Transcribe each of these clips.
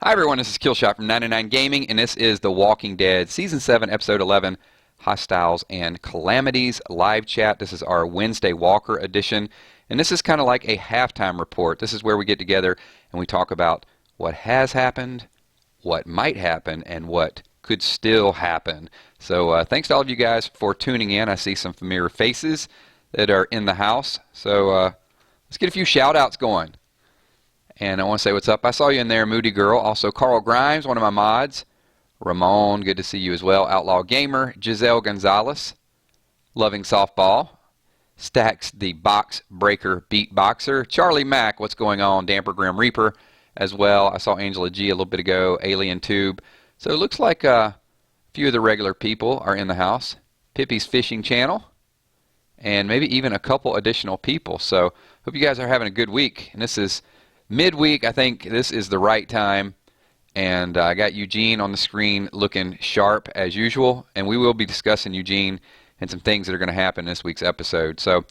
Hi everyone, this is Killshot from 99 Gaming, and this is The Walking Dead Season 7, Episode 11, Hostiles and Calamities live chat. This is our Wednesday Walker edition, and this is kind of like a halftime report. This is where we get together and we talk about what has happened, what might happen, and what could still happen. So thanks to all of you guys for tuning in. I see some familiar faces that are in the house. So let's get a few shout-outs going. And I want to say what's up. I saw you in there, Moody Girl. Also, Carl Grimes, one of my mods. Ramon, good to see you as well. Outlaw Gamer. Giselle Gonzalez. Loving Softball. Stacks, the Box Breaker Beatboxer. Charlie Mack, what's going on? Damper Grim Reaper as well. I saw Angela G a little bit ago. Alien Tube. So it looks like a few of the regular people are in the house. Pippi's Fishing Channel. And maybe even a couple additional people. So hope you guys are having a good week. And this is midweek. I think this is the right time, and I got Eugene on the screen looking sharp as usual, and we will be discussing Eugene and some things that are going to happen in this week's episode. So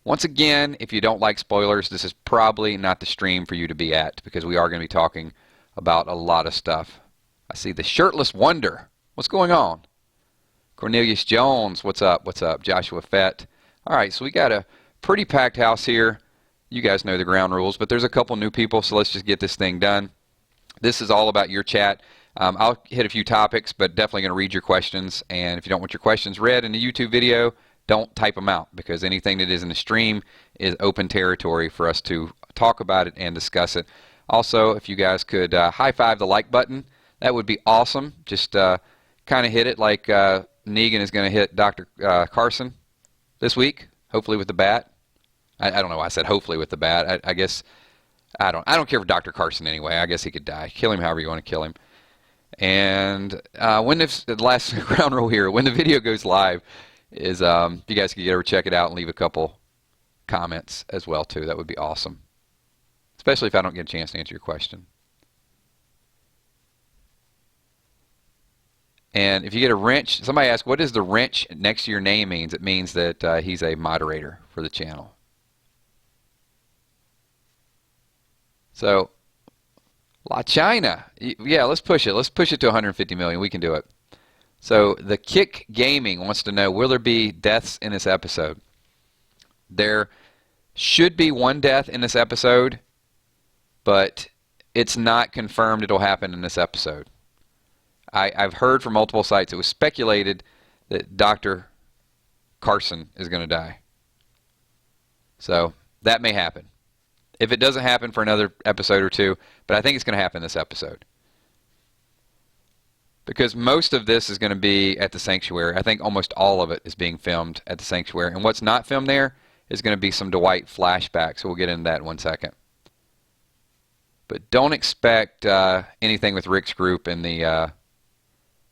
once again, if you don't like spoilers, this is probably not the stream for you to be at, because we are going to be talking about a lot of stuff. I see the Shirtless Wonder. What's going on? Cornelius Jones, what's up? What's up? Joshua Fett. All right, so we got a pretty packed house here. You guys know the ground rules, but there's a couple new people, so let's just get this thing done. This is all about your chat. I'll hit a few topics, but definitely going to read your questions. And if you don't want your questions read in a YouTube video, don't type them out, because anything that is in the stream is open territory for us to talk about it and discuss it. Also, if you guys could high-five the like button, that would be awesome. Just kind of hit it like Negan is going to hit Dr. Carson this week, hopefully with the bat. I don't know why I said hopefully with the bat. I guess I don't care for Dr. Carson anyway. I guess he could die. Kill him however you want to kill him. And when the last ground rule here, when the video goes live, is if you guys could get over, check it out, and leave a couple comments as well too. That would be awesome. Especially if I don't get a chance to answer your question. And if you get a wrench, somebody asked, what does the wrench next to your name means? It means that he's a moderator for the channel. So, La China, yeah, let's push it. Let's push it to 150 million. We can do it. So, the Kick Gaming wants to know, will there be deaths in this episode? There should be one death in this episode, but it's not confirmed it'll happen in this episode. I've heard from multiple sites, it was speculated that Dr. Carson is going to die. So, that may happen. If it doesn't happen for another episode or two, but I think it's going to happen this episode. Because most of this is going to be at the Sanctuary. I think almost all of it is being filmed at the Sanctuary. And what's not filmed there is going to be some Dwight flashbacks. So we'll get into that in 1 second. But don't expect anything with Rick's group and the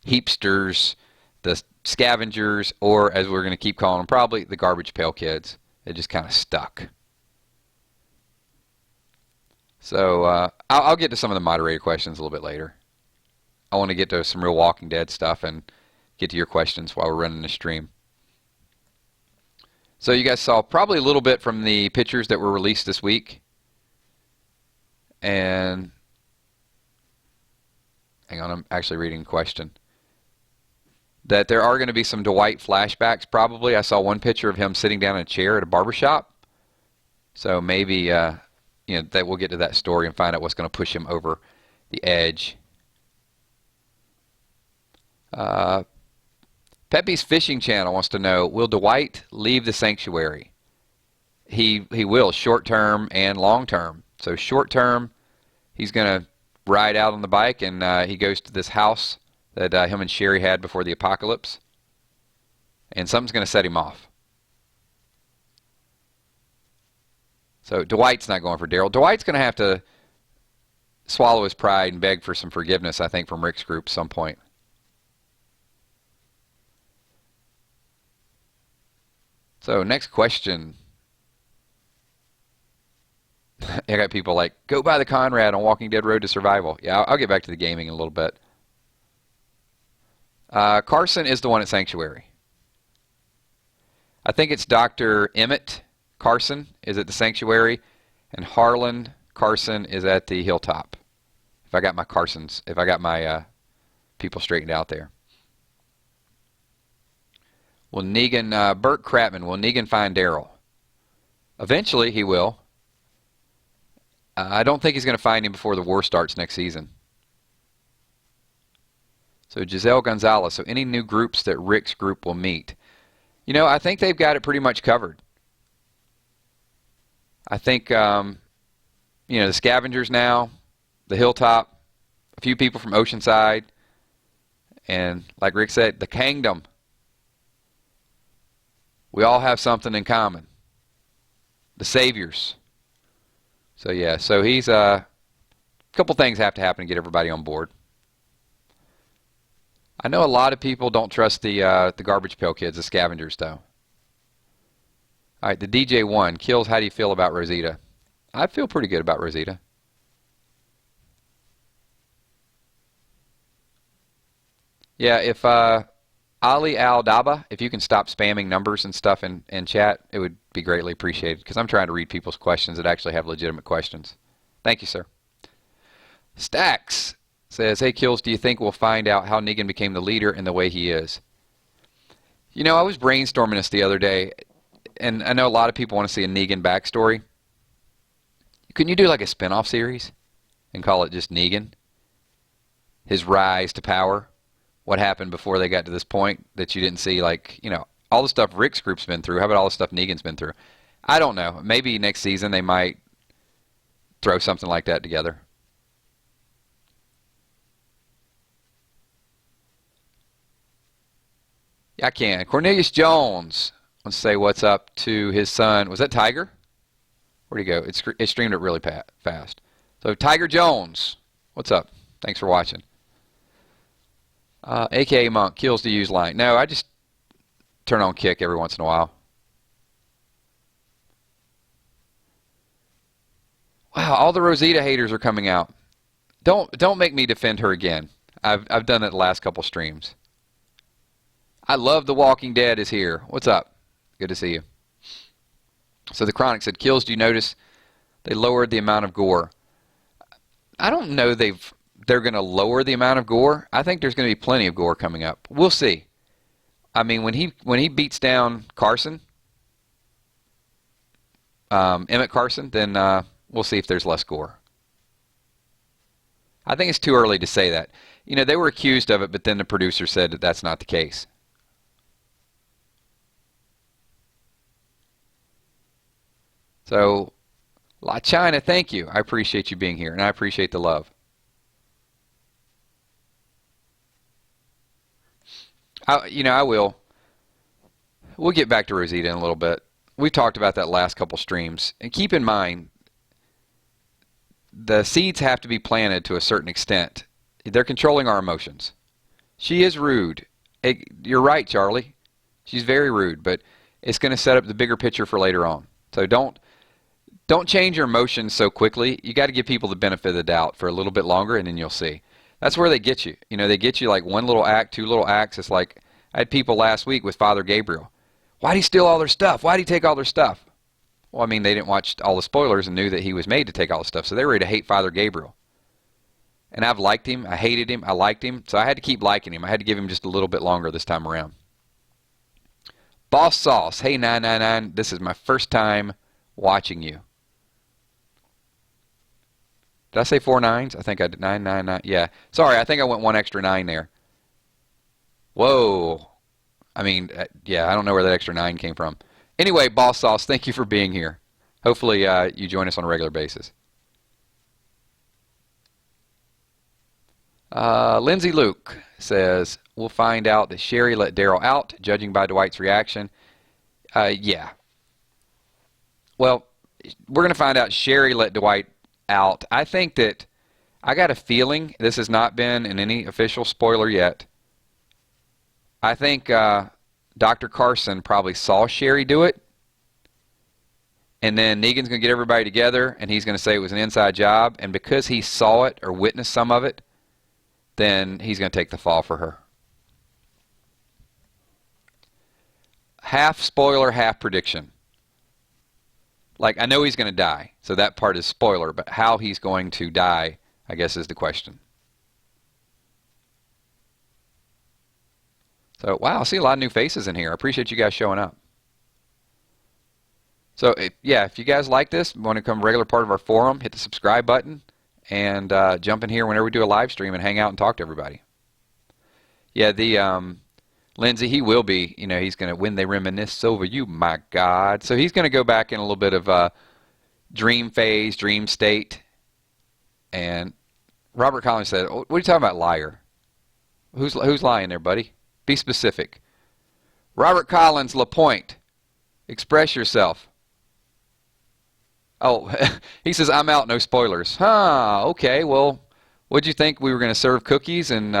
Heapsters, the Scavengers, or as we're going to keep calling them, probably the Garbage Pail Kids. They just kind of stuck. So I'll get to some of the moderator questions a little bit later. I want to get to some real Walking Dead stuff and get to your questions while we're running the stream. So you guys saw probably a little bit from the pictures that were released this week. And hang on, I'm actually reading a question. That there are going to be some Dwight flashbacks probably. I saw one picture of him sitting down in a chair at a barbershop. So maybe that we'll get to that story and find out what's going to push him over the edge. Pepe's Fishing Channel wants to know, will Dwight leave the Sanctuary? He will, short term and long term. So short term, he's going to ride out on the bike, and he goes to this house that him and Sherry had before the apocalypse. And something's going to set him off. So Dwight's not going for Daryl. Dwight's going to have to swallow his pride and beg for some forgiveness, I think, from Rick's group at some point. So next question. I got people like, go buy the Conrad on Walking Dead Road to Survival. Yeah, I'll get back to the gaming in a little bit. Carson is the one at Sanctuary. I think it's Dr. Emmett Carson is at the Sanctuary, and Harlan Carson is at the Hilltop. If I got my people straightened out there. Will Negan, Burt Kratman, will Negan find Daryl? Eventually he will. I don't think he's going to find him before the war starts next season. So Giselle Gonzalez, so any new groups that Rick's group will meet? You know, I think they've got it pretty much covered. I think, you know, the Scavengers now, the Hilltop, a few people from Oceanside, and like Rick said, the Kingdom. We all have something in common. The Saviors. So yeah, so he's a couple things have to happen to get everybody on board. I know a lot of people don't trust the Garbage Pail Kids, the Scavengers, though. All right, the DJ1 kills. How do you feel about Rosita? I feel pretty good about Rosita. Yeah, if Ali Al Daba, if you can stop spamming numbers and stuff in chat, it would be greatly appreciated, because I'm trying to read people's questions that actually have legitimate questions. Thank you, sir. Stacks says, hey, Kills, do you think we'll find out how Negan became the leader and the way he is? You know, I was brainstorming this the other day, and I know a lot of people want to see a Negan backstory. Couldn't you do like a spin-off series and call it just Negan? His rise to power? What happened before they got to this point that you didn't see, like, you know, all the stuff Rick's group's been through. How about all the stuff Negan's been through? I don't know. Maybe next season they might throw something like that together. Yeah, I can. Cornelius Jones wants to say what's up to his son. Was that Tiger? Where'd he go? It streamed it really fast. So Tiger Jones, what's up? Thanks for watching. AKA Monk, Kills to use line. No, I just turn on Kick every once in a while. Wow, all the Rosita haters are coming out. Don't make me defend her again. I've done it the last couple streams. I love The Walking Dead is here. What's up? Good to see you. So the Chronic said, Kills, do you notice they lowered the amount of gore? I don't know they're going to lower the amount of gore. I think there's going to be plenty of gore coming up. We'll see. I mean, when he beats down Carson, Emmett Carson, then we'll see if there's less gore. I think it's too early to say that. You know, they were accused of it, but then the producer said that that's not the case. So, La China, thank you. I appreciate you being here, and I appreciate the love. I will. We'll get back to Rosita in a little bit. We talked about that last couple streams. And keep in mind, the seeds have to be planted to a certain extent. They're controlling our emotions. She is rude. You're right, Charlie. She's very rude, but it's going to set up the bigger picture for later on. So don't change your emotions so quickly. You got to give people the benefit of the doubt for a little bit longer, and then you'll see. That's where they get you. You know, they get you like one little act, two little acts. It's like I had people last week with Father Gabriel. Why'd he steal all their stuff? Why'd he take all their stuff? Well, I mean, they didn't watch all the spoilers and knew that he was made to take all the stuff, so they were ready to hate Father Gabriel. And I've liked him. I hated him. I liked him. So I had to keep liking him. I had to give him just a little bit longer this time around. Boss Sauce. Hey, 999. This is my first time watching you. Did I say 4 nines? I think I did. 999. Yeah. Sorry, I think I went one extra 9 there. Whoa. I mean, yeah, I don't know where that extra 9 came from. Anyway, Boss Sauce, thank you for being here. Hopefully you join us on a regular basis. Lindsay Luke says, we'll find out that Sherry let Daryl out, judging by Dwight's reaction. Yeah. Well, we're going to find out Sherry let Dwight out. I think that I got a feeling, this has not been in any official spoiler yet. I think Dr. Carson probably saw Sherry do it. And then Negan's going to get everybody together and he's going to say it was an inside job. And because he saw it or witnessed some of it, then he's going to take the fall for her. Half spoiler, half prediction. Like, I know he's going to die, so that part is spoiler, but how he's going to die, I guess is the question. So, wow, I see a lot of new faces in here. I appreciate you guys showing up. So, yeah, if you guys like this, want to become a regular part of our forum, hit the subscribe button and jump in here whenever we do a live stream and hang out and talk to everybody. Yeah, the Lindsay, he will be, you know, he's going to, when they reminisce over you, my God. So he's going to go back in a little bit of dream phase, dream state. And Robert Collins said, what are you talking about, liar? Who's lying there, buddy? Be specific. Robert Collins, LaPointe, express yourself. Oh, he says, I'm out, no spoilers. Huh, okay, well, what'd you think? We were going to serve cookies and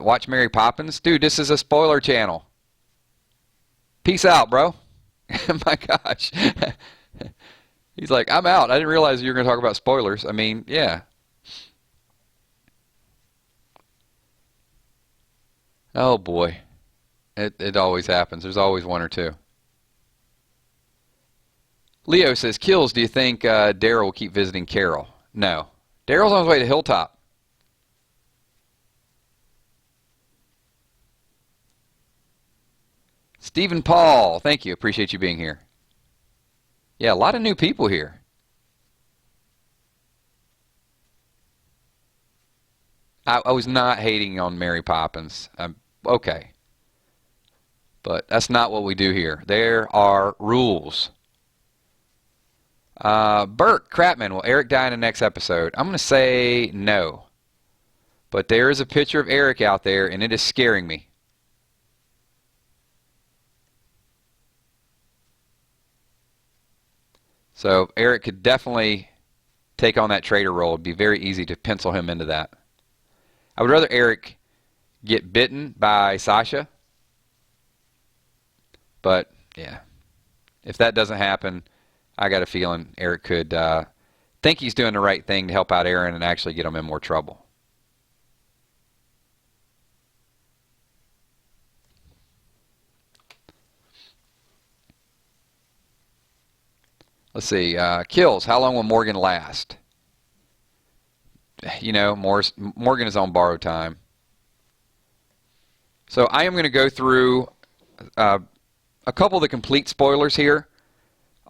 watch Mary Poppins? Dude, this is a spoiler channel. Peace out, bro. My gosh. He's like, I'm out. I didn't realize you were going to talk about spoilers. I mean, yeah. Oh, boy. It always happens. There's always one or two. Leo says, Kills, do you think Daryl will keep visiting Carol? No. Daryl's on his way to Hilltop. Stephen Paul, thank you. Appreciate you being here. Yeah, a lot of new people here. I was not hating on Mary Poppins. Okay. But that's not what we do here. There are rules. Burke Crapman, will Eric die in the next episode? I'm going to say no. But there is a picture of Eric out there, and it is scaring me. So Eric could definitely take on that traitor role. It'd be very easy to pencil him into that. I would rather Eric get bitten by Sasha. But, yeah. If that doesn't happen, I got a feeling Eric could think he's doing the right thing to help out Aaron and actually get him in more trouble. Let's see. Kills. How long will Morgan last? You know, Morgan is on borrowed time. So I am going to go through a couple of the complete spoilers here.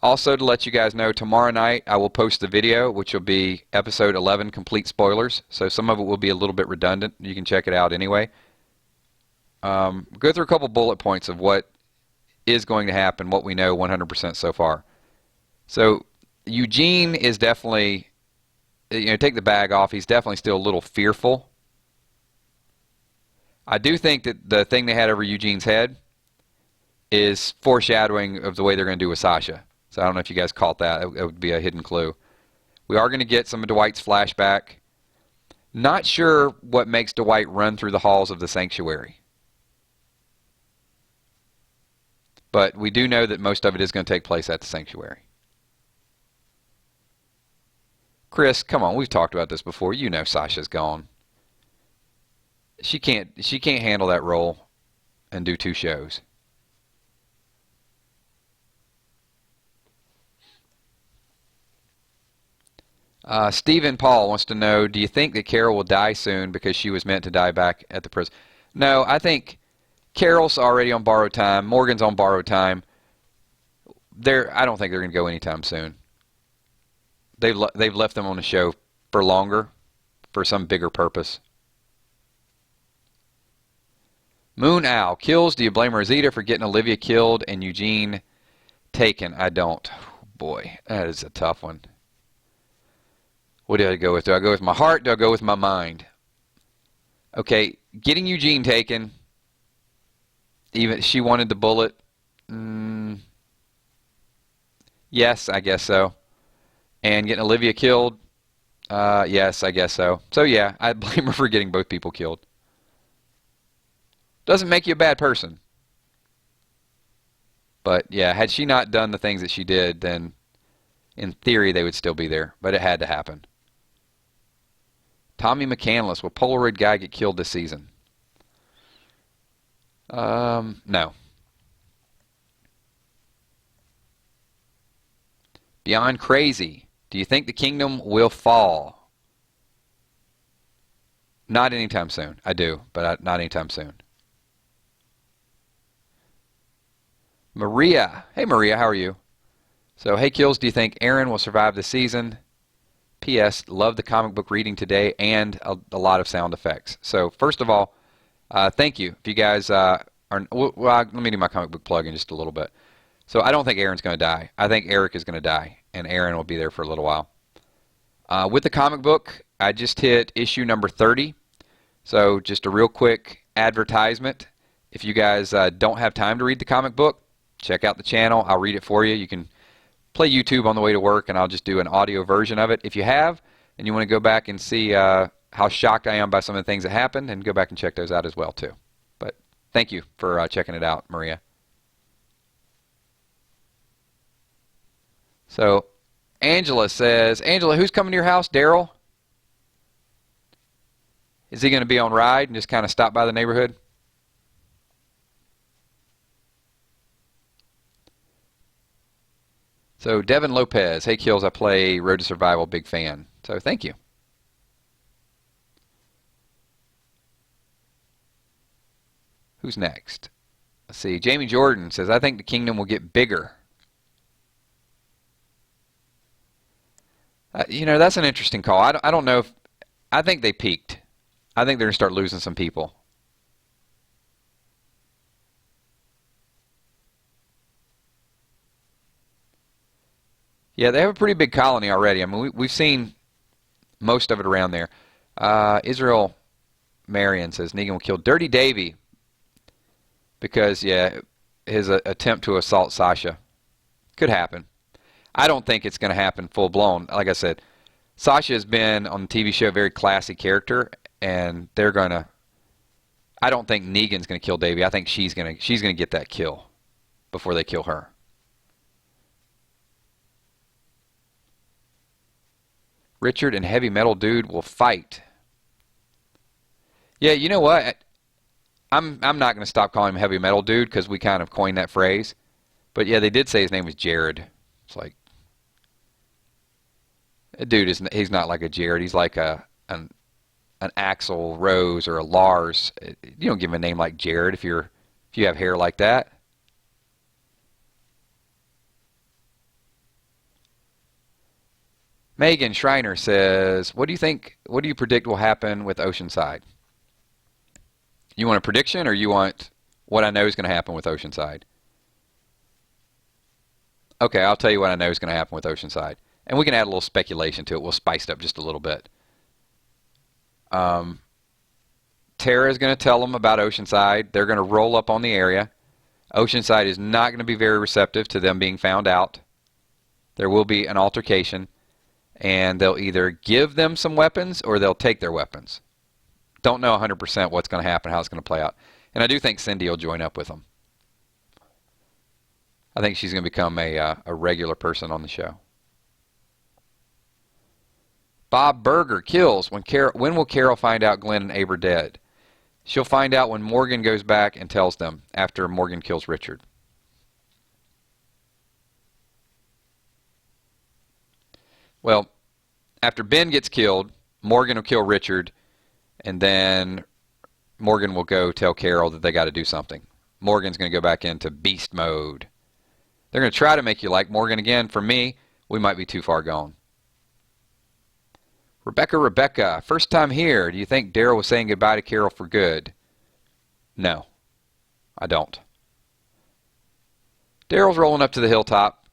Also, to let you guys know, tomorrow night I will post a video, which will be episode 11 complete spoilers. So some of it will be a little bit redundant. You can check it out anyway. Go through a couple bullet points of what is going to happen, what we know 100% so far. So Eugene is definitely, you know, take the bag off. He's definitely still a little fearful. I do think that the thing they had over Eugene's head is foreshadowing of the way they're going to do with Sasha. So I don't know if you guys caught that. It would be a hidden clue. We are going to get some of Dwight's flashback. Not sure what makes Dwight run through the halls of the sanctuary. But we do know that most of it is going to take place at the sanctuary. Chris, come on, we've talked about this before. You know Sasha's gone. She can't handle that role and do 2 shows. Stephen Paul wants to know, do you think that Carol will die soon because she was meant to die back at the prison? No, I think Carol's already on borrowed time. Morgan's on borrowed time. I don't think they're going to go anytime soon. They've left them on the show for longer, for some bigger purpose. Moon Owl. Kills, do you blame Rosita for getting Olivia killed and Eugene taken? I don't. Oh, boy, that is a tough one. What do I go with? Do I go with my heart? Do I go with my mind? Okay, getting Eugene taken, even she wanted the bullet. Yes, I guess so. And getting Olivia killed, yes, I guess so. So yeah, I blame her for getting both people killed. Doesn't make you a bad person. But yeah, had she not done the things that she did, then in theory they would still be there. But it had to happen. Tommy McCandless, will Polaroid guy get killed this season? No. Beyond Crazy, do you think the kingdom will fall? Not anytime soon. I do, but not anytime soon. Maria. Hey, Maria, how are you? So, hey, Kills, do you think Aaron will survive the season? P.S. Love the comic book reading today and a lot of sound effects. So, first of all, thank you. If you guys are... Well, let me do my comic book plug in just a little bit. So, I don't think Aaron's going to die. I think Eric is going to die, and Aaron will be there for a little while. With the comic book, I just hit issue number 30. So, just a real quick advertisement. If you guys don't have time to read the comic book, check out the channel. I'll read it for you. You can play YouTube on the way to work, and I'll just do an audio version of it. If you have, and you want to go back and see how shocked I am by some of the things that happened, and go back and check those out as well, too. But thank you for checking it out, Maria. So, Angela says, Angela, who's coming to your house? Daryl? Is he going to be on ride and just kind of stop by the neighborhood? So Devin Lopez, hey Kills, I play Road to Survival, big fan. So thank you. Who's next? Let's see. Jamie Jordan says, I think the kingdom will get bigger. That's an interesting call. I don't know if... I think they peaked. I think they're going to start losing some people. Yeah, they have a pretty big colony already. I mean, we've seen most of it around there. Israel Marion says Negan will kill Dirty Davy because, yeah, his attempt to assault Sasha could happen. I don't think it's going to happen full-blown. Like I said, Sasha has been on the TV show a very classy character, and they're going to... I don't think Negan's going to kill Davy. I think she's going to get that kill before they kill her. Richard and Heavy Metal Dude will fight. Yeah, you know what? I'm not going to stop calling him Heavy Metal Dude because we kind of coined that phrase. But yeah, they did say his name was Jared. It's like, a dude he's not like a Jared. He's like an Axl Rose or a Lars. You don't give him a name like Jared if you have hair like that. Megan Schreiner says, what do you predict will happen with Oceanside? You want a prediction or you want what I know is going to happen with Oceanside? Okay, I'll tell you what I know is going to happen with Oceanside. And we can add a little speculation to it. We'll spice it up just a little bit. Tara is going to tell them about Oceanside. They're going to roll up on the area. Oceanside is not going to be very receptive to them being found out. There will be an altercation. And they'll either give them some weapons or they'll take their weapons. Don't know 100% what's going to happen, how it's going to play out. And I do think Cindy will join up with them. I think she's going to become a regular person on the show. Bob Berger Kills. When will Carol find out Glenn and Abe are dead? She'll find out when Morgan goes back and tells them after Morgan kills Richard. Well, after Ben gets killed, Morgan will kill Richard, and then Morgan will go tell Carol that they got to do something. Morgan's going to go back into beast mode. They're going to try to make you like Morgan again. For me, we might be too far gone. Rebecca, first time here. Do you think Daryl was saying goodbye to Carol for good? No, I don't. Daryl's rolling up to the hilltop.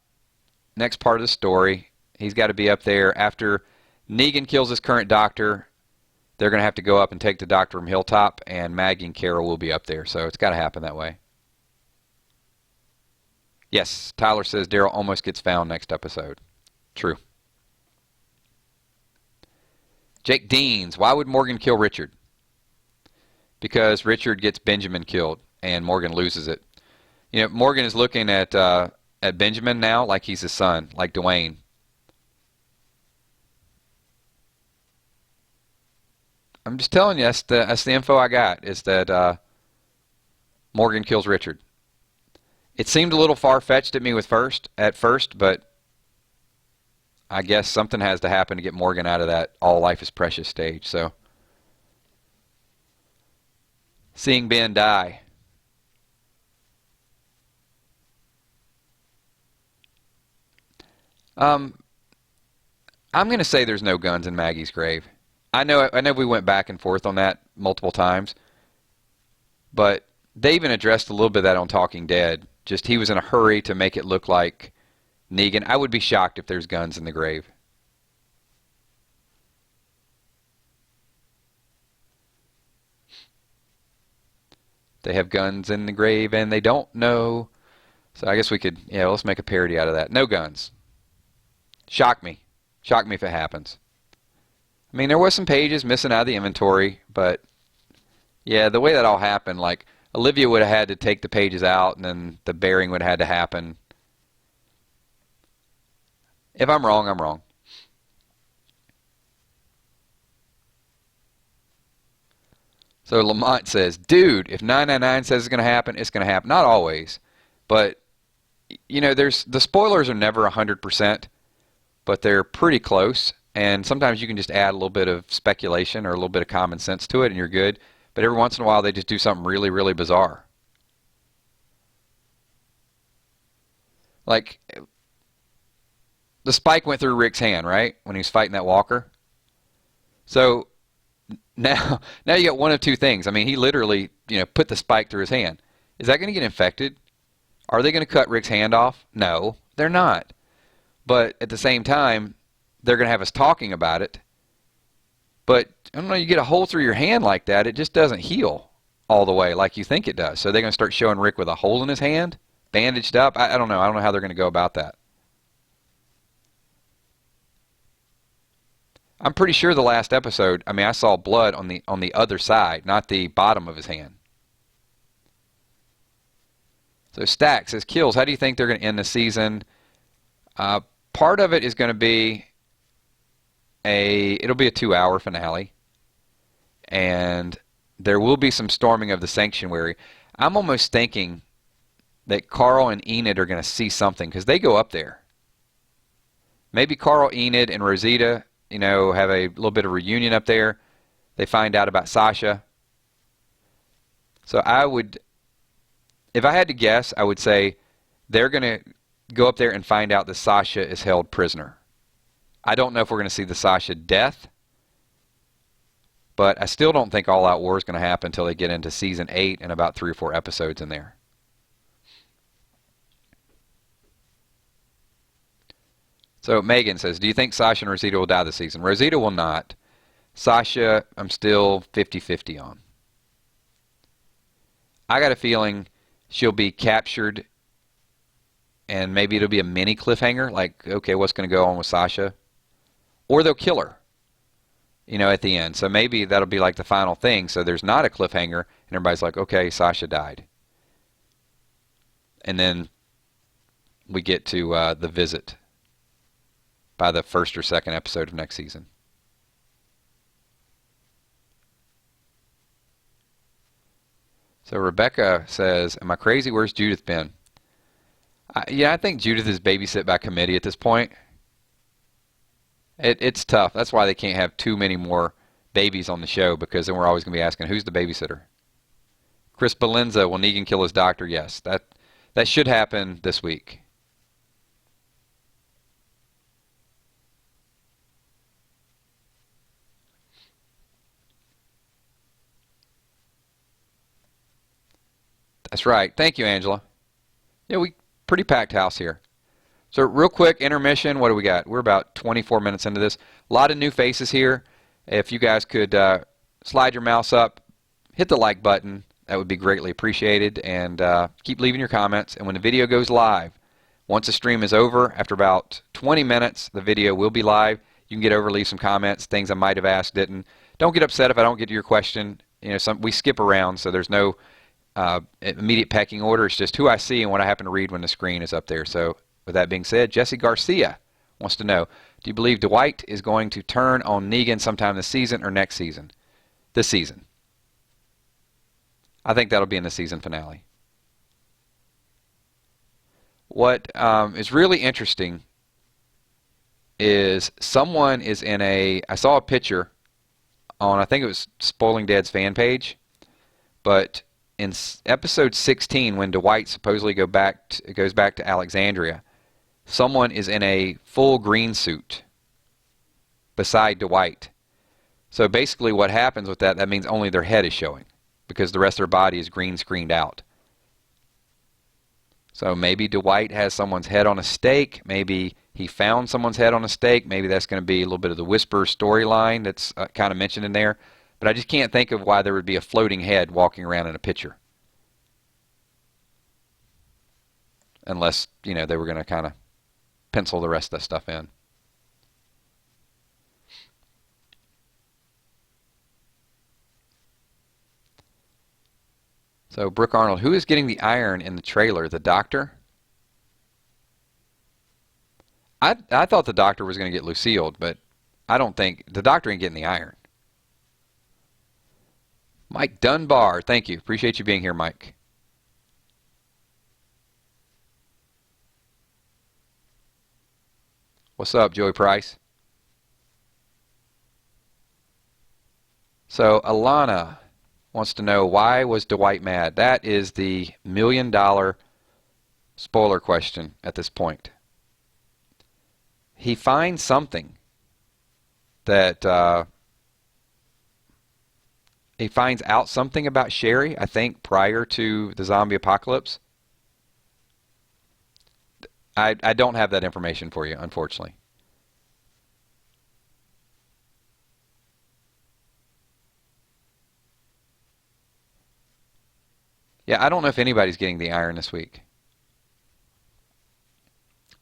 Next part of the story. He's got to be up there. After Negan kills his current doctor, they're going to have to go up and take the doctor from Hilltop, and Maggie and Carol will be up there. So it's got to happen that way. Yes, Tyler says Daryl almost gets found next episode. True. Jake Deans, why would Morgan kill Richard? Because Richard gets Benjamin killed, and Morgan loses it. You know, Morgan is looking at Benjamin now like he's his son, like Dwayne. I'm just telling you, that's the info I got, is that Morgan kills Richard. It seemed a little far-fetched at me at first, but I guess something has to happen to get Morgan out of that all life is precious stage. So seeing Ben die. I'm going to say there's no guns in Maggie's grave. I know we went back and forth on that multiple times, but they even addressed a little bit of that on Talking Dead. Just he was in a hurry to make it look like Negan. I would be shocked if there's guns in the grave. They have guns in the grave and they don't know. So I guess we could, yeah, let's make a parody out of that. No guns. Shock me. Shock me if it happens. I mean, there was some pages missing out of the inventory, but yeah, the way that all happened, like Olivia would have had to take the pages out and then the bearing would have had to happen. If I'm wrong, I'm wrong. So Lamont says, dude, if 999 says it's going to happen, it's going to happen. Not always, but you know, the spoilers are never 100%, but they're pretty close. And sometimes you can just add a little bit of speculation or a little bit of common sense to it and you're good. But every once in a while they just do something really, really bizarre. Like, the spike went through Rick's hand, right? When he was fighting that walker. So, now you got one of two things. I mean, he literally, put the spike through his hand. Is that going to get infected? Are they going to cut Rick's hand off? No, they're not. But at the same time, they're going to have us talking about it. But, I don't know, you get a hole through your hand like that, it just doesn't heal all the way like you think it does. So they're going to start showing Rick with a hole in his hand, bandaged up. I don't know. I don't know how they're going to go about that. I'm pretty sure the last episode, I mean, I saw blood on the other side, not the bottom of his hand. So Stack says, Kills, how do you think they're going to end the season? Part of it is going to be it'll be a 2-hour finale. And there will be some storming of the sanctuary. I'm almost thinking that Carl and Enid are going to see something because they go up there. Maybe Carl, Enid, and Rosita, have a little bit of reunion up there. They find out about Sasha. So if I had to guess, I would say they're going to go up there and find out that Sasha is held prisoner. I don't know if we're going to see the Sasha death, but I still don't think All Out War is going to happen until they get into Season 8 and about 3 or 4 episodes in there. So Megan says, do you think Sasha and Rosita will die this season? Rosita will not. Sasha, I'm still 50-50 on. I got a feeling she'll be captured and maybe it'll be a mini cliffhanger, like, okay, what's going to go on with Sasha? Or they'll kill her, at the end. So maybe that'll be like the final thing. So there's not a cliffhanger and everybody's like, okay, Sasha died. And then we get to the visit by the first or second episode of next season. So Rebecca says, am I crazy? Where's Judith been? I think Judith is babysit by committee at this point. It's tough. That's why they can't have too many more babies on the show, because then we're always going to be asking, who's the babysitter? Chris Belenza, will Negan kill his doctor? Yes. That should happen this week. That's right. Thank you, Angela. Yeah, we pretty packed house here. So real quick, intermission. What do we got? We're about 24 minutes into this. A lot of new faces here. If you guys could slide your mouse up, hit the like button. That would be greatly appreciated. And keep leaving your comments. And when the video goes live, once the stream is over, after about 20 minutes, the video will be live. You can get over, leave some comments, things I might have asked, didn't. Don't get upset if I don't get to your question. We skip around, so there's no immediate pecking order. It's just who I see and what I happen to read when the screen is up there. So with that being said, Jesse Garcia wants to know, do you believe Dwight is going to turn on Negan sometime this season or next season? This season. I think that'll be in the season finale. What is really interesting is someone is I saw a picture on, I think it was Spoiling Dead's fan page, But in episode 16, when Dwight supposedly goes back to Alexandria, someone is in a full green suit beside Dwight. So basically what happens with that means only their head is showing, because the rest of their body is green screened out. So maybe Dwight has someone's head on a stake. Maybe he found someone's head on a stake. Maybe that's going to be a little bit of the Whisper storyline that's kind of mentioned in there. But I just can't think of why there would be a floating head walking around in a picture. Unless, they were going to kind of pencil the rest of the stuff in. So, Brooke Arnold, who is getting the iron in the trailer? The doctor? I thought the doctor was going to get Lucille, but I don't think the doctor ain't getting the iron. Mike Dunbar, thank you. Appreciate you being here, Mike. What's up, Joey Price? So, Alana wants to know, why was Dwight mad? That is the $1 million spoiler question at this point. He finds something that he finds out something about Sherry, I think, prior to the zombie apocalypse. I don't have that information for you, unfortunately. Yeah, I don't know if anybody's getting the iron this week.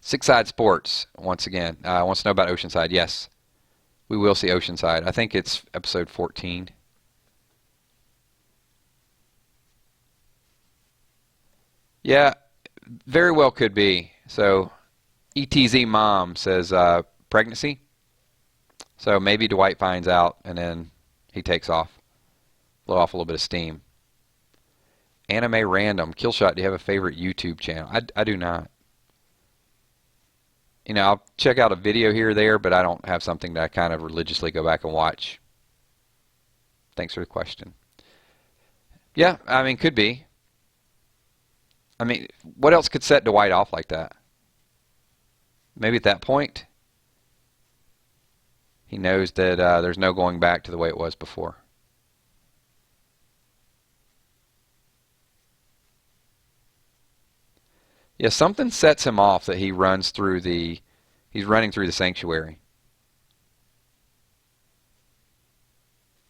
Six Side Sports, once again, wants to know about Oceanside. Yes, we will see Oceanside. I think it's episode 14. Yeah, very well could be. So, ETZ Mom says pregnancy. So maybe Dwight finds out and then he takes off. Blow off a little bit of steam. Anime Random. Killshot, do you have a favorite YouTube channel? I do not. I'll check out a video here or there, but I don't have something that I kind of religiously go back and watch. Thanks for the question. Yeah, I mean, could be. I mean, what else could set Dwight off like that? Maybe at that point, he knows that there's no going back to the way it was before. Yeah, something sets him off that he's running through the sanctuary.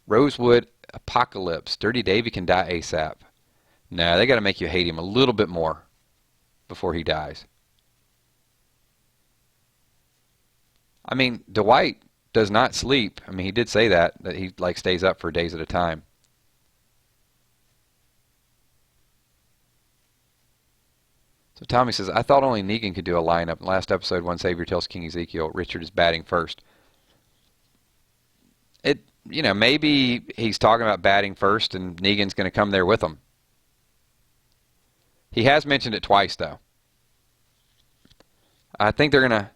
Rosewood Apocalypse. Dirty Davy can die ASAP. No, they got to make you hate him a little bit more before he dies. I mean, Dwight does not sleep. I mean, he did say that he stays up for days at a time. So Tommy says, I thought only Negan could do a lineup. Last episode, one Savior tells King Ezekiel Richard is batting first. Maybe he's talking about batting first and Negan's going to come there with him. He has mentioned it twice, though. I think they're going to...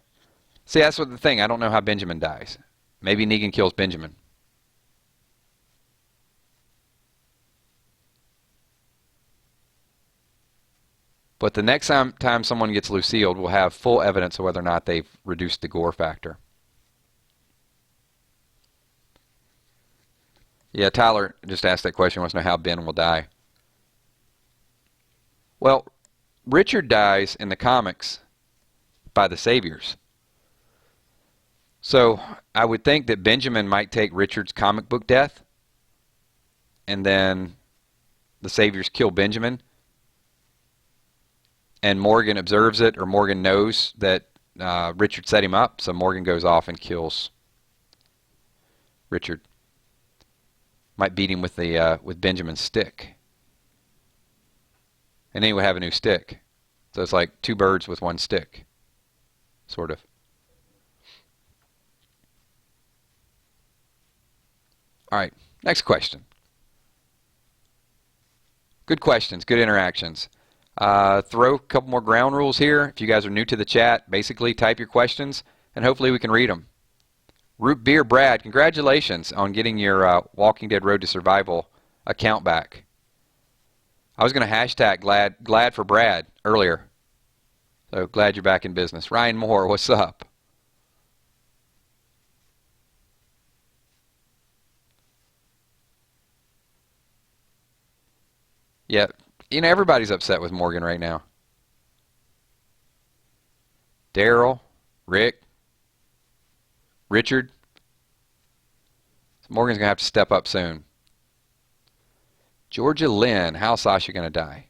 See, that's what the thing. I don't know how Benjamin dies. Maybe Negan kills Benjamin. But the next time someone gets Lucille, we'll have full evidence of whether or not they've reduced the gore factor. Yeah, Tyler just asked that question. Wants to know how Ben will die. Well, Richard dies in the comics by the Saviors. So I would think that Benjamin might take Richard's comic book death, and then the Saviors kill Benjamin. And Morgan observes it, or Morgan knows that Richard set him up, so Morgan goes off and kills Richard. Might beat him with Benjamin's stick. And then he would have a new stick. So it's like two birds with one stick, sort of. All right, next question. Good questions, good interactions. Throw a couple more ground rules here. If you guys are new to the chat, basically type your questions, and hopefully we can read them. Root Beer Brad, congratulations on getting your Walking Dead Road to Survival account back. I was going to hashtag glad for Brad earlier. So glad you're back in business. Ryan Moore, what's up? Yeah, everybody's upset with Morgan right now. Daryl, Rick, Richard. Morgan's going to have to step up soon. Georgia Lynn, how's Sasha going to die?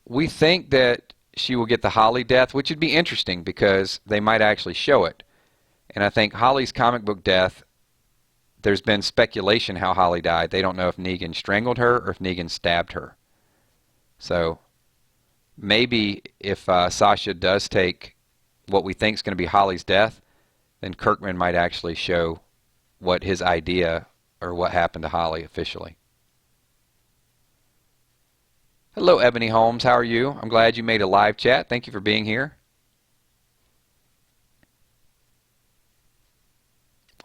We think that she will get the Holly death, which would be interesting because they might actually show it. And I think Holly's comic book death, there's been speculation how Holly died. They don't know if Negan strangled her or if Negan stabbed her. So maybe if Sasha does take what we think is going to be Holly's death, then Kirkman might actually show what his idea or what happened to Holly officially. Hello, Ebony Holmes. How are you? I'm glad you made a live chat. Thank you for being here.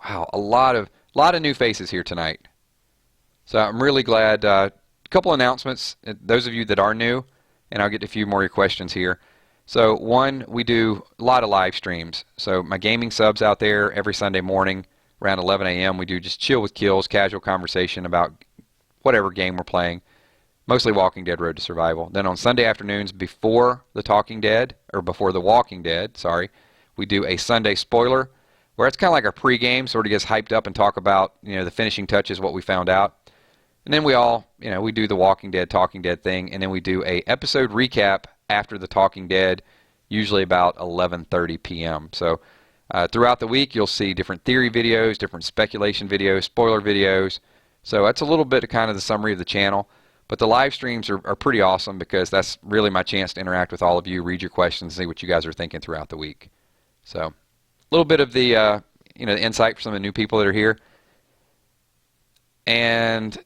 Wow, a lot of new faces here tonight. So I'm really glad. A couple announcements. Those of you that are new, and I'll get to a few more of your questions here. So one, we do a lot of live streams. So my gaming subs out there every Sunday morning around 11 a.m. we do just chill with kills, casual conversation about whatever game we're playing. Mostly Walking Dead Road to Survival. Then on Sunday afternoons before The Walking Dead, we do a Sunday spoiler where it's kind of like our pregame, sort of gets hyped up and talk about, the finishing touches, what we found out. And then we all, we do the Walking Dead, Talking Dead thing, and then we do a episode recap after The Talking Dead, usually about 11:30 p.m. So throughout the week, you'll see different theory videos, different speculation videos, spoiler videos. So that's a little bit of kind of the summary of the channel. But the live streams are pretty awesome because that's really my chance to interact with all of you, read your questions, see what you guys are thinking throughout the week. So a little bit of the the insight for some of the new people that are here. And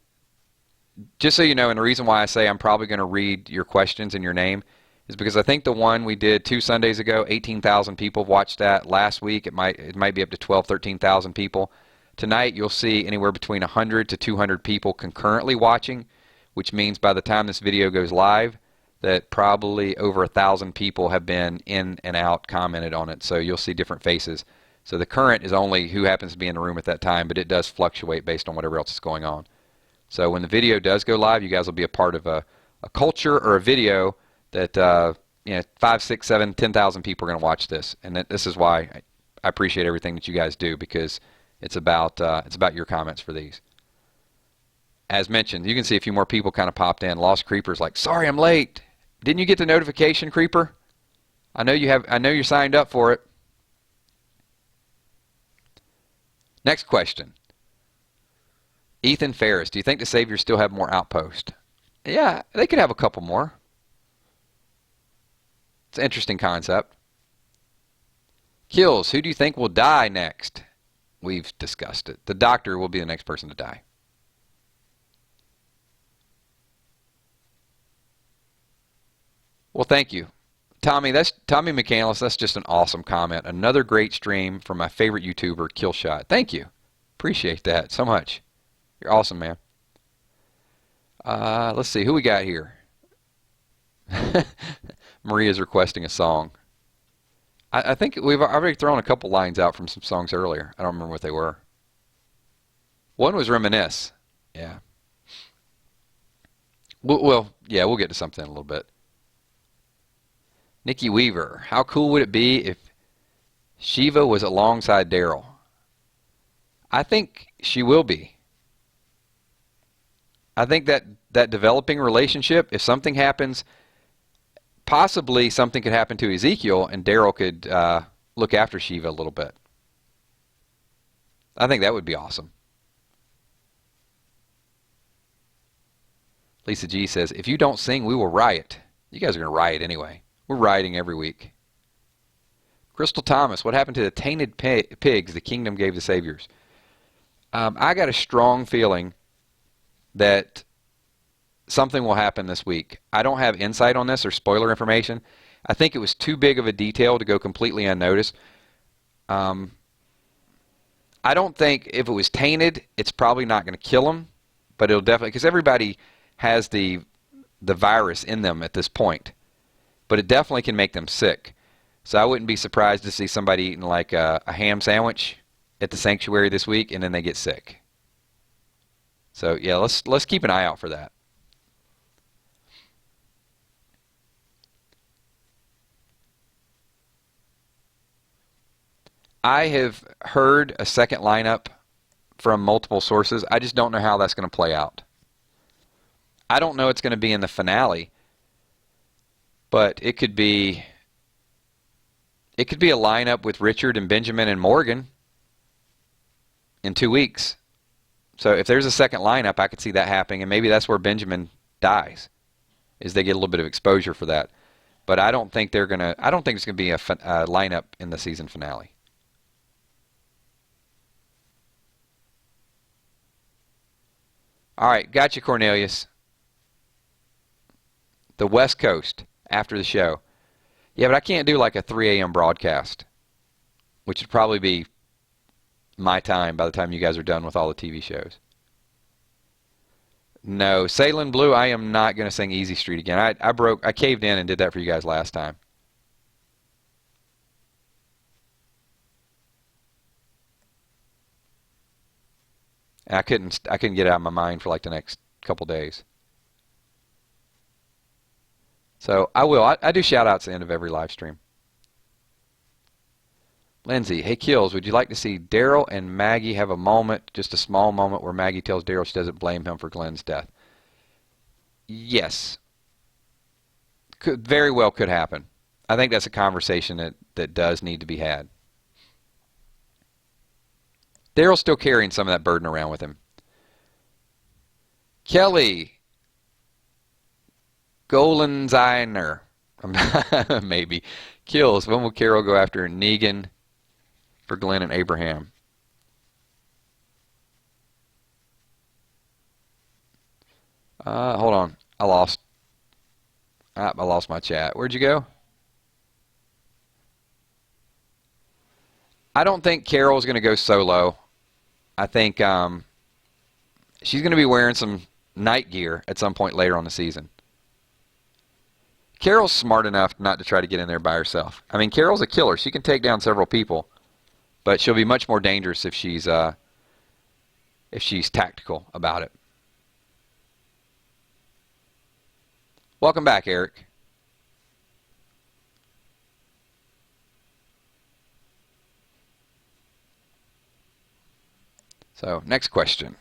just so you know, and the reason why I say I'm probably going to read your questions and your name is because I think the one we did 2 Sundays ago, 18,000 people watched that. Last week it might be up to 12, 13,000 people. Tonight you'll see anywhere between 100 to 200 people concurrently watching, which means by the time this video goes live that probably over 1,000 people have been in and out, commented on it. So you'll see different faces. So the current is only who happens to be in the room at that time, but it does fluctuate based on whatever else is going on. So when the video does go live, you guys will be a part of a culture or a video that 5, 6, 7, 10,000 people are going to watch this. And this is why I appreciate everything that you guys do, because it's about your comments for these. As mentioned, you can see a few more people kind of popped in. Lost Creeper's like, sorry I'm late. Didn't you get the notification, Creeper? I know you're signed up for it. Next question. Ethan Ferris, do you think the Saviors still have more Outpost? Yeah, they could have a couple more. It's an interesting concept. Kills, who do you think will die next? We've discussed it. The Doctor will be the next person to die. Well, thank you. Tommy McCandless, that's just an awesome comment. Another great stream from my favorite YouTuber, Killshot. Thank you. Appreciate that so much. You're awesome, man. Let's see, who we got here? Maria's requesting a song. I think we've already thrown a couple lines out from some songs earlier. I don't remember what they were. One was Reminisce. Yeah. We'll get to something in a little bit. Nikki Weaver, how cool would it be if Shiva was alongside Daryl? I think she will be. I think that developing relationship, if something happens, possibly something could happen to Ezekiel and Daryl could look after Shiva a little bit. I think that would be awesome. Lisa G says, if you don't sing, we will riot. You guys are going to riot anyway. We're rioting every week. Crystal Thomas, what happened to the tainted pigs the kingdom gave the Saviors? I got a strong feeling that something will happen this week. I don't have insight on this or spoiler information. I think it was too big of a detail to go completely unnoticed. I don't think if it was tainted, it's probably not going to kill them, but it'll definitely, because everybody has the the virus in them at this point. But it definitely can make them sick. So I wouldn't be surprised to see somebody eating like a ham sandwich at the sanctuary this week and then they get sick. So yeah, let's keep an eye out for that. I have heard a second lineup from multiple sources. I just don't know how that's going to play out. I don't know it's going to be in the finale, but it could be a lineup with Richard and Benjamin and Morgan in 2 weeks. So if there's a second lineup, I could see that happening, and maybe that's where Benjamin dies, is they get a little bit of exposure for that. But I don't think it's going to be a lineup in the season finale. All right, gotcha, Cornelius. The West Coast after the show. Yeah, but I can't do like a 3 a.m. broadcast, which would probably be my time by the time you guys are done with all the TV shows. No, Sailin' Blue, I am not going to sing Easy Street again. I caved in and did that for you guys last time. And I couldn't get it out of my mind for like the next couple days. So I will. I do shout-outs at the end of every live stream. Lindsay, hey Kills, would you like to see Daryl and Maggie have a moment, just a small moment, where Maggie tells Daryl she doesn't blame him for Glenn's death? Yes. Very well could happen. I think that's a conversation that does need to be had. Daryl's still carrying some of that burden around with him. Kelly Golenziner, maybe. Kills, when will Carol go after Negan for Glenn and Abraham? Hold on. I lost my chat. Where'd you go? I don't think Carol's going to go solo. I think she's going to be wearing some night gear at some point later on the season. Carol's smart enough not to try to get in there by herself. I mean, Carol's a killer. She can take down several people, but she'll be much more dangerous if she's tactical about it. Welcome back, Eric. So, next question.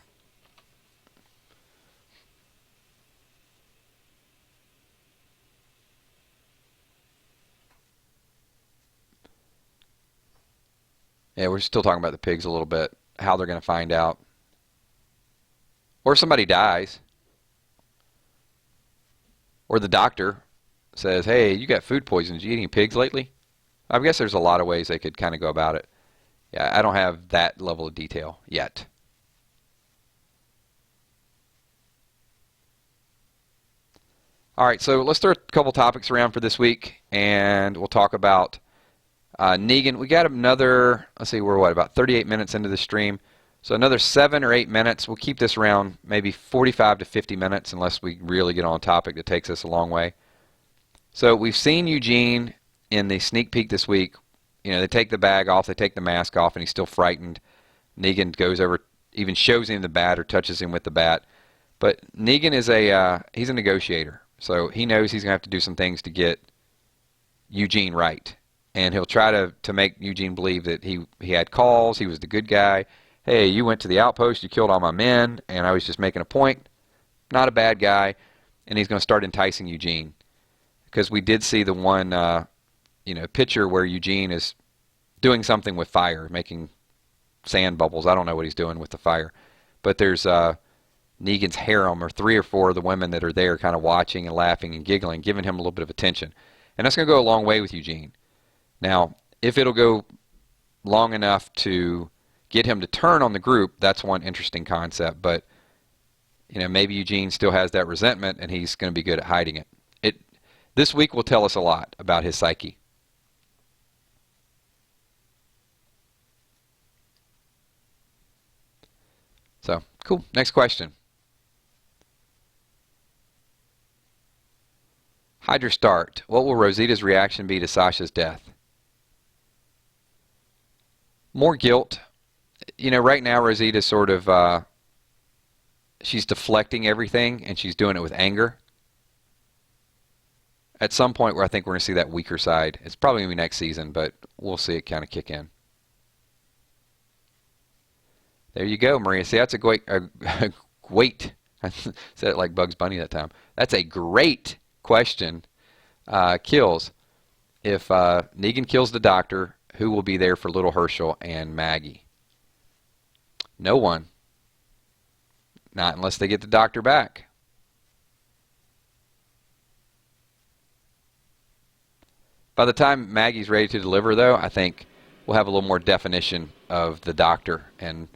Yeah, we're still talking about the pigs a little bit, how they're going to find out. Or somebody dies. Or the doctor says, hey, you got food poisoning. Did you eat any pigs lately? I guess there's a lot of ways they could kind of go about it. Yeah, I don't have that level of detail yet. All right, so let's throw a couple topics around for this week, and we'll talk about Negan. We got another, let's see, we're about 38 minutes into the stream. So another 7 or 8 minutes. We'll keep this around maybe 45 to 50 minutes unless we really get on a topic that takes us a long way. So we've seen Eugene in the sneak peek this week. You know, they take the bag off, they take the mask off, and he's still frightened. Negan goes over, even shows him the bat or touches him with the bat. But Negan is he's a negotiator. So he knows he's going to have to do some things to get Eugene right. And he'll try to make Eugene believe that he had calls, he was the good guy. Hey, you went to the outpost, you killed all my men, and I was just making a point. Not a bad guy. And he's going to start enticing Eugene. Because we did see the one picture where Eugene is doing something with fire, making sand bubbles. I don't know what he's doing with the fire. But there's Negan's harem, or 3 or 4 of the women that are there kind of watching and laughing and giggling, giving him a little bit of attention. And that's going to go a long way with Eugene. Now, if it'll go long enough to get him to turn on the group, that's one interesting concept. But, maybe Eugene still has that resentment and he's going to be good at hiding it. This week will tell us a lot about his psyche. So, cool. Next question. Hydra start. What will Rosita's reaction be to Sasha's death? More guilt. You know, right now Rosita's sort of, she's deflecting everything and she's doing it with anger. At some point where I think we're going to see that weaker side. It's probably going to be next season, but we'll see it kind of kick in. There you go, Maria. See, that's a great, I said it like Bugs Bunny that time. That's a great question. Kills. If Negan kills the doctor, who will be there for little Herschel and Maggie? No one. Not unless they get the doctor back. By the time Maggie's ready to deliver, though, I think we'll have a little more definition of the doctor and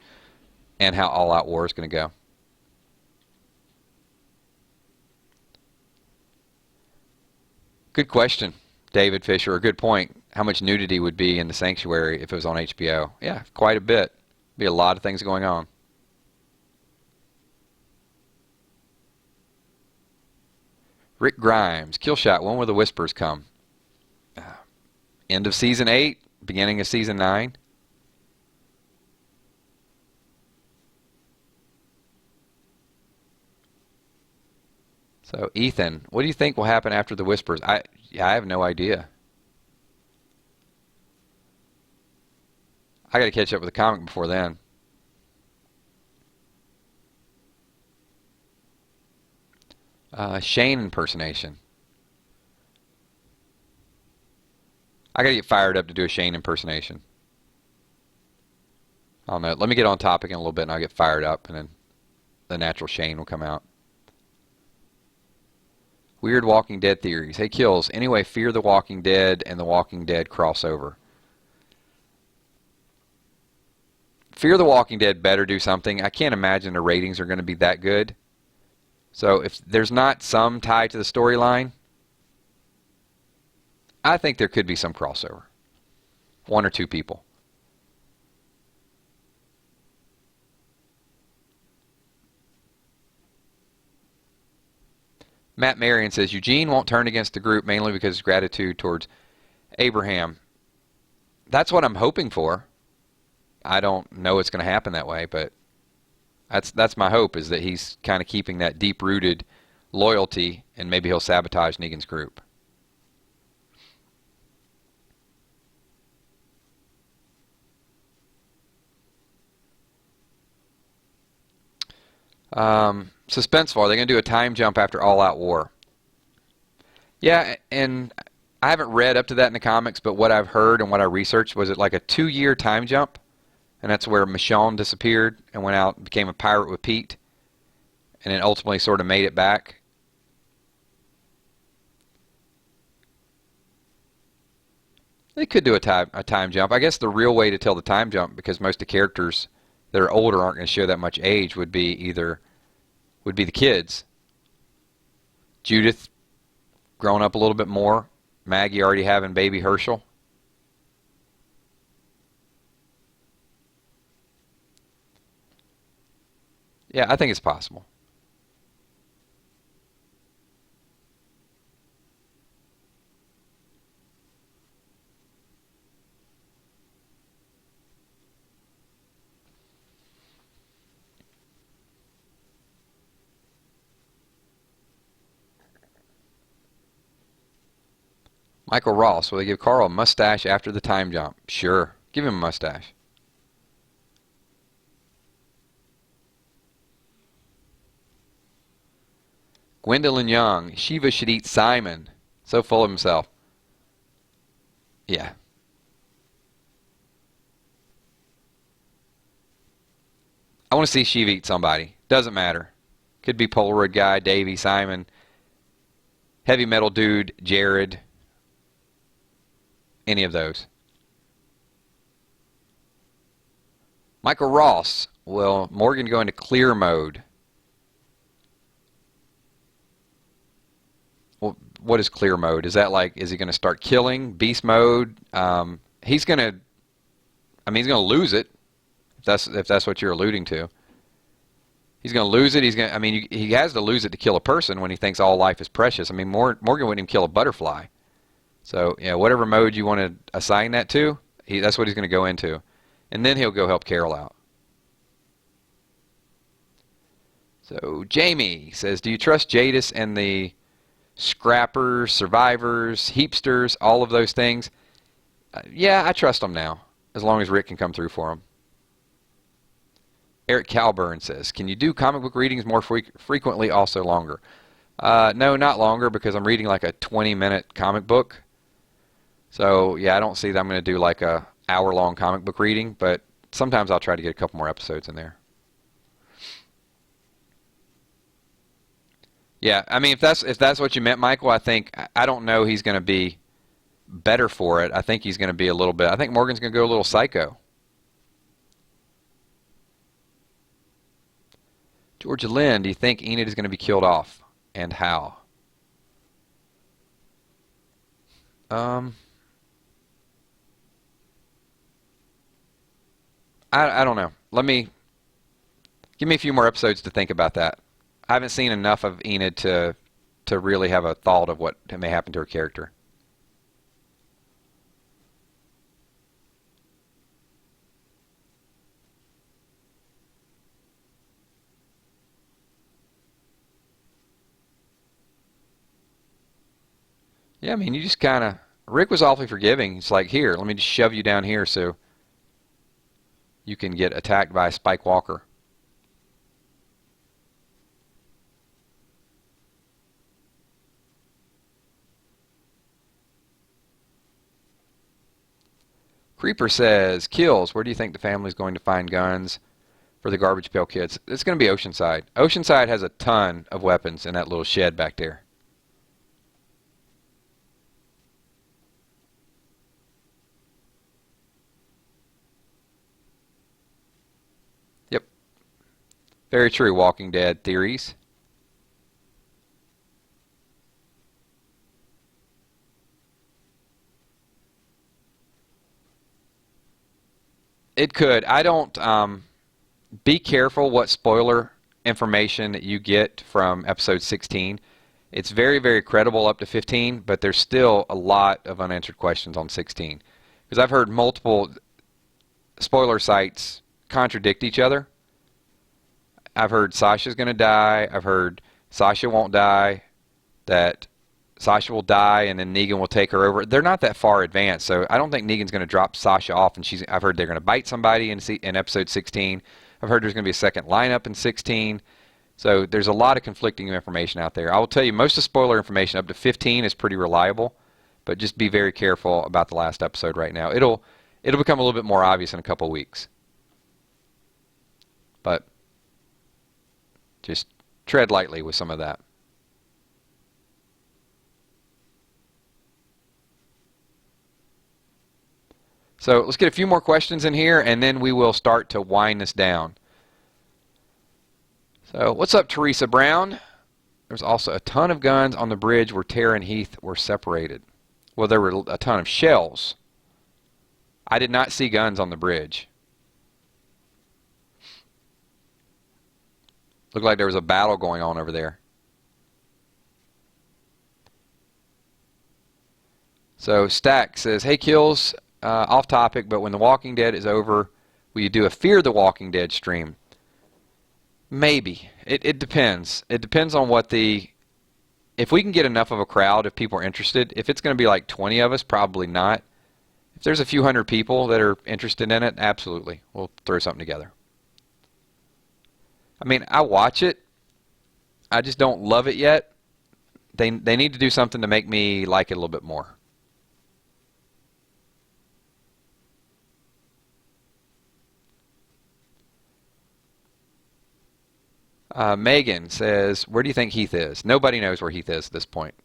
how All Out War is going to go. Good question, David Fisher. A good point. How much nudity would be in the Sanctuary if it was on HBO? Yeah, quite a bit. Be a lot of things going on. Rick Grimes, kill shot. When will the whispers come? End of season 8, beginning of season 9. So Ethan, what do you think will happen after the whispers? I have no idea. I got to catch up with the comic before then. Shane impersonation. I got to get fired up to do a Shane impersonation. I don't know. Let me get on topic in a little bit and I'll get fired up and then the natural Shane will come out. Weird Walking Dead theories. Hey, Kills. Anyway, Fear the Walking Dead and the Walking Dead crossover. Fear the Walking Dead better do something. I can't imagine the ratings are going to be that good. So if there's not some tie to the storyline, I think there could be some crossover. 1 or 2 people. Matt Marion says, Eugene won't turn against the group mainly because of gratitude towards Abraham. That's what I'm hoping for. I don't know it's going to happen that way, but that's my hope, is that he's kind of keeping that deep-rooted loyalty, and maybe he'll sabotage Negan's group. Suspenseful. Are they going to do a time jump after All Out War? Yeah, and I haven't read up to that in the comics, but what I've heard and what I researched was it like a 2-year time jump, and that's where Michonne disappeared and went out and became a pirate with Pete, and then ultimately sort of made it back. They could do a time jump. I guess the real way to tell the time jump, because most of the characters that are older aren't going to show that much age, would be the kids. Judith growing up a little bit more. Maggie already having baby Herschel. Yeah, I think it's possible. Michael Ross, will they give Carl a mustache after the time jump? Sure. Give him a mustache. Gwendolyn Young, Shiva should eat Simon. So full of himself. Yeah. I want to see Shiva eat somebody. Doesn't matter. Could be Polaroid guy, Davey, Simon, heavy metal dude, Jared. Any of those. Michael Ross, will Morgan go into clear mode? Well, what is clear mode? Is that like, is he going to start killing? Beast mode? He's going to, I mean, he's going to lose it, if that's what you're alluding to. He's going to lose it. I mean, he has to lose it to kill a person when he thinks all life is precious. I mean, Morgan wouldn't even kill a butterfly. So, whatever mode you want to assign that to, that's what he's going to go into. And then he'll go help Carol out. So, Jamie says, do you trust Jadis and the scrappers, survivors, heapsters, all of those things? Yeah, I trust them now, as long as Rick can come through for them. Eric Calburn says, can you do comic book readings more frequently, also longer? No, not longer, because I'm reading like a 20-minute comic book. So, yeah, I don't see that I'm going to do like a hour-long comic book reading, but sometimes I'll try to get a couple more episodes in there. Yeah, I mean, if that's what you meant, Michael, I don't know he's going to be better for it. I think he's going to be a little bit. I think Morgan's going to go a little psycho. Georgia Lynn, do you think Enid is going to be killed off, and how? I don't know. Give me a few more episodes to think about that. I haven't seen enough of Enid to really have a thought of what may happen to her character. Yeah, I mean, you just kind of... Rick was awfully forgiving. It's like, here, let me just shove you down here so you can get attacked by Spike Walker. Creeper says, Kills, where do you think the family's going to find guns for the Garbage Pail Kids? It's going to be Oceanside. Oceanside has a ton of weapons in that little shed back there. Yep. Very true, Walking Dead theories. It could. I don't... be careful what spoiler information that you get from episode 16. It's very, very credible up to 15, but there's still a lot of unanswered questions on 16. Because I've heard multiple spoiler sites contradict each other. I've heard Sasha's going to die. I've heard Sasha won't die. That Sasha will die and then Negan will take her over. They're not that far advanced, so I don't think Negan's going to drop Sasha off. And I've heard they're going to bite somebody in episode 16. I've heard there's going to be a second lineup in 16. So there's a lot of conflicting information out there. I will tell you, most of the spoiler information up to 15 is pretty reliable, but just be very careful about the last episode right now. It'll become a little bit more obvious in a couple of weeks. But just tread lightly with some of that. So let's get a few more questions in here, and then we will start to wind this down. So what's up, Teresa Brown? There's also a ton of guns on the bridge where Tara and Heath were separated. Well, there were a ton of shells. I did not see guns on the bridge. Looked like there was a battle going on over there. So Stack says, hey, Kills, off topic, but when The Walking Dead is over, will you do a Fear the Walking Dead stream? Maybe. It depends. It depends on what if we can get enough of a crowd, if people are interested. If it's going to be like 20 of us, probably not. If there's a few hundred people that are interested in it, absolutely. We'll throw something together. I mean, I watch it. I just don't love it yet. They need to do something to make me like it a little bit more. Megan says, where do you think Heath is? Nobody knows where Heath is at this point.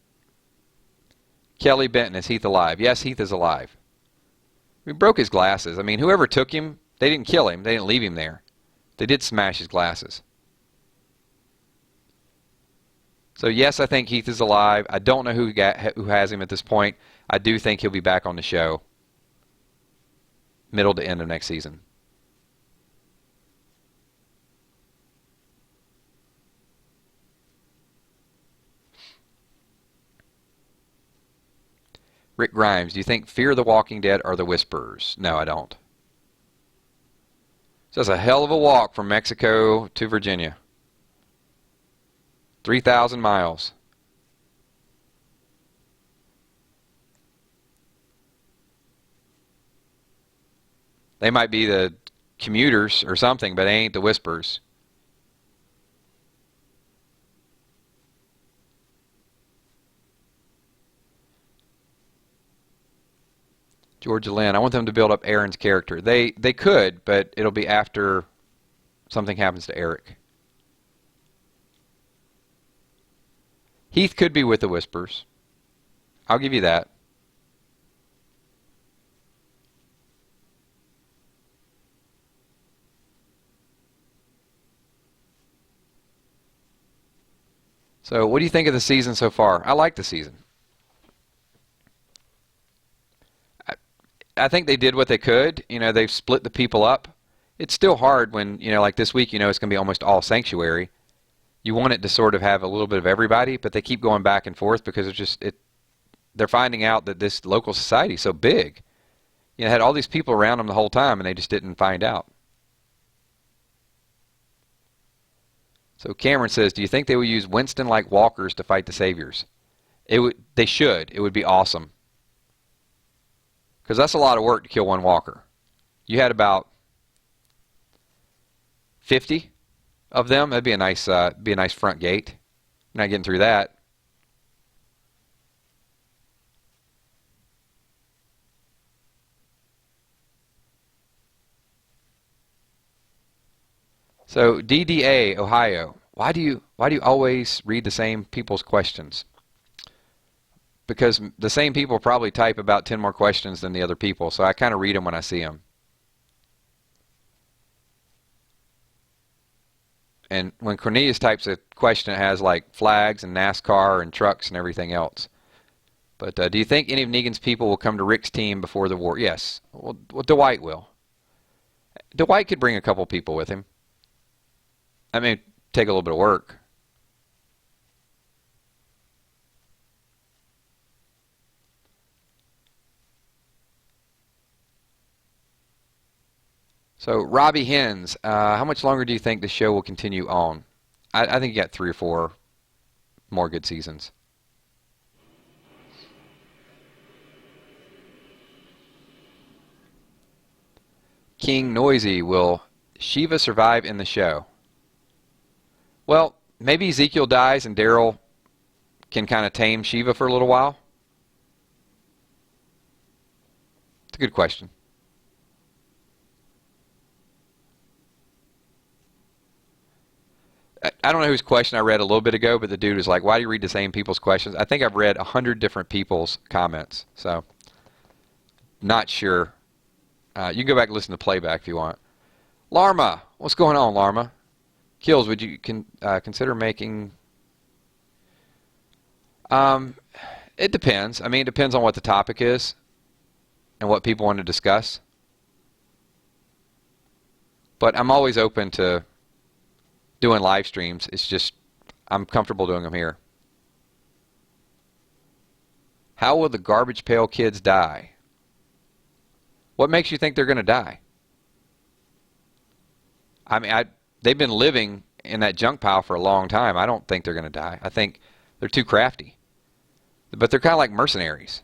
Kelly Benton, is Heath alive? Yes, Heath is alive. We broke his glasses. I mean, whoever took him, they didn't kill him. They didn't leave him there. They did smash his glasses. So yes, I think Heath is alive. I don't know who has him at this point. I do think he'll be back on the show middle to end of next season. Rick Grimes, do you think Fear the Walking Dead are the Whisperers? No, I don't. So it's a hell of a walk from Mexico to Virginia. 3,000 miles. They might be the commuters or something, but they ain't the Whisperers. Georgia Lynn, I want them to build up Aaron's character. They could, but it'll be after something happens to Eric. Heath could be with the Whispers. I'll give you that. So what do you think of the season so far? I like the season. I think they did what they could. You know, they've split the people up. It's still hard when, you know, like this week, you know, it's going to be almost all Sanctuary. You want it to sort of have a little bit of everybody, but they keep going back and forth because it's just, they're finding out that this local society is so big. You know, had all these people around them the whole time and they just didn't find out. So Cameron says, do you think they will use Winston-like walkers to fight the Saviors? They should. It would be awesome. Because that's a lot of work to kill one walker. You had about 50 of them. That'd be a nice front gate. You're not getting through that. So DDA Ohio, why do you always read the same people's questions? Because the same people probably type about 10 more questions than the other people, so I kind of read them when I see them. And when Cornelius types a question, it has like flags and NASCAR and trucks and everything else. But do you think any of Negan's people will come to Rick's team before the war? Yes. Well, Dwight will. Dwight could bring a couple people with him. I mean, take a little bit of work. So, Robbie Hens, how much longer do you think the show will continue on? I think you got 3 or 4 more good seasons. King Noisy, will Shiva survive in the show? Well, maybe Ezekiel dies and Daryl can kind of tame Shiva for a little while. It's a good question. I don't know whose question I read a little bit ago, but the dude was like, why do you read the same people's questions? I think I've read 100 different people's comments, so not sure. You can go back and listen to playback if you want. Larma, what's going on, Larma? Kills, would you consider making... It depends. I mean, it depends on what the topic is and what people want to discuss. But I'm always open to doing live streams. It's just I'm comfortable doing them here. How will the Garbage Pail Kids die? What makes you think they're going to die? I mean, they've been living in that junk pile for a long time. I don't think they're going to die. I think they're too crafty. But they're kind of like mercenaries.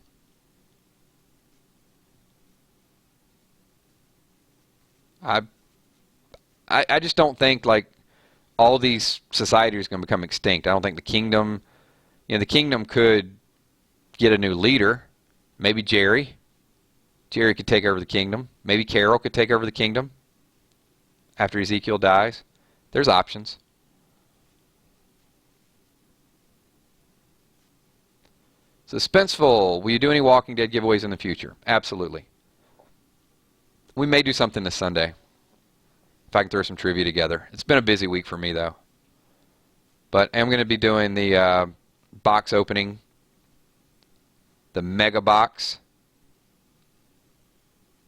I just don't think like all these societies are going to become extinct. I don't think the kingdom, the kingdom could get a new leader. Maybe Jerry. Jerry could take over the kingdom. Maybe Carol could take over the kingdom after Ezekiel dies. There's options. Suspenseful. Will you do any Walking Dead giveaways in the future? Absolutely. We may do something this Sunday. If I can throw some trivia together. It's been a busy week for me, though. But I'm going to be doing the box opening. The mega box.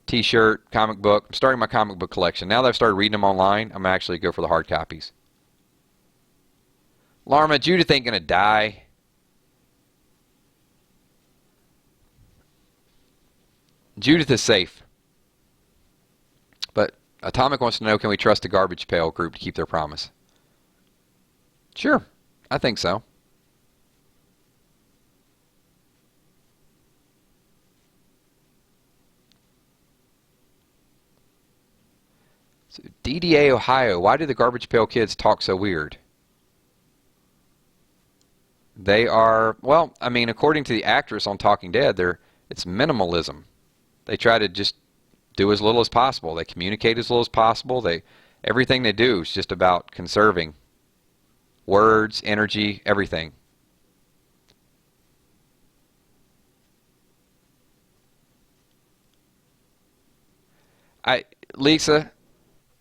T-shirt, comic book. I'm starting my comic book collection. Now that I've started reading them online, I'm actually go for the hard copies. Larma, Judith ain't going to die. Judith is safe. But Atomic wants to know, can we trust the Garbage Pail group to keep their promise? Sure, I think so. So, DDA Ohio, why do the Garbage Pail kids talk so weird? They are, well, I mean, according to the actress on Talking Dead, it's minimalism. They try to just do as little as possible. They communicate as little as possible. Everything they do is just about conserving words, energy, everything. Lisa,